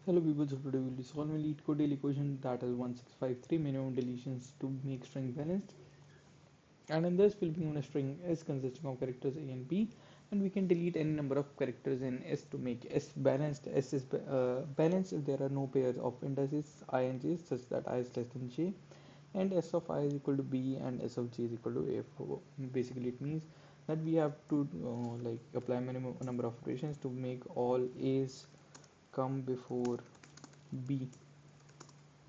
Hello people, so today we'll be solving LeetCode daily question that is 1653 minimum deletions to make string balanced. And in this we'll be given a string S consisting of characters A and B, and we can delete any number of characters in S to make S balanced. S is balanced if there are no pairs of indices I and J such that I is less than J, and S of I is equal to B and S of J is equal to A. Basically it means that we have to apply minimum number of operations to make all A's come before B,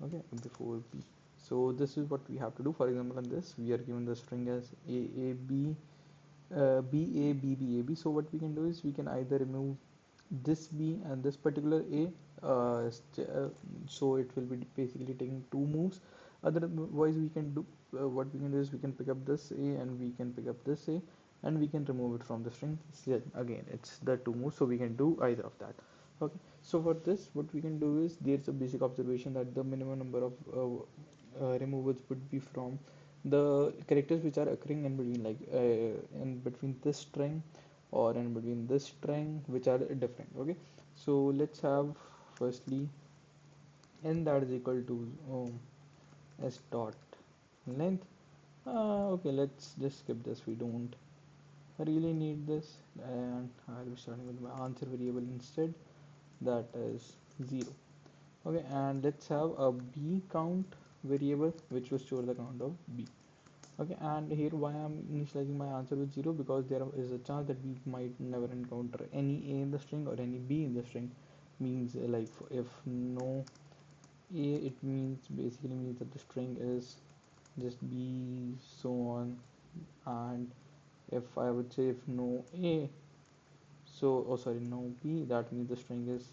okay, before B. So this is what we have to do. For example, in this we are given the string as a b b a b b a b. So what we can do is we can either remove this b and this particular a, so it will be basically taking two moves. Otherwise we can do what we can do is we can pick up this a and we can pick up this a, and we can remove it from the string. Again, it's the two moves, so we can do either of that. Okay, so for this what we can do is there's a basic observation that the minimum number of removals would be from the characters which are occurring in between, in between this string or in between this string, which are different. Okay, so let's have firstly n that is equal to s dot length. Okay, let's just skip this, we don't really need this, and I'll be starting with my answer variable instead, that is 0. Okay, and let's have a b count variable which will store the count of b. Okay, and here why I'm initializing my answer with 0, because there is a chance that we might never encounter any a in the string or any b in the string. Means if no a, it means basically means that the string is just b, so on. And if I would say if no a, so oh sorry, no b, that means the string is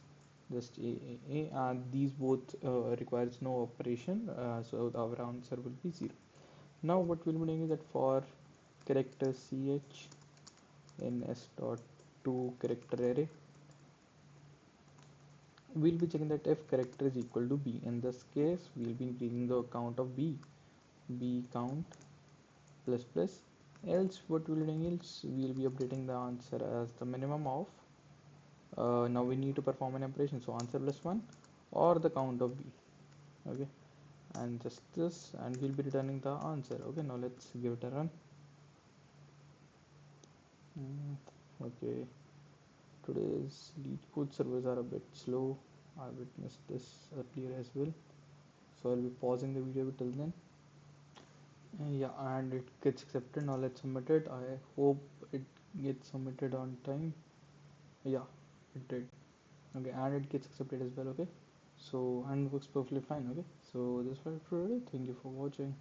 just a, and these both requires no operation, so our answer will be 0. Now what we'll be doing is that for character ch in s dot to character array, we'll be checking that if character is equal to b. In this case we'll be increasing the count of b count plus plus. Else what we'll be doing is we'll be updating the answer as the minimum of, now we need to perform an operation, so answer plus 1 or the count of b. Okay, and just this, and we'll be returning the answer. Okay, now let's give it a run. Okay, today's LeetCode servers are a bit slow. I witnessed this earlier as well, so I'll be pausing the video till then. Yeah, and it gets accepted. Now let's submit it. I hope it gets submitted on time. Yeah, it did. Okay, and it gets accepted as well. Okay, so and works perfectly fine. Okay, so this was it for today. Thank you for watching.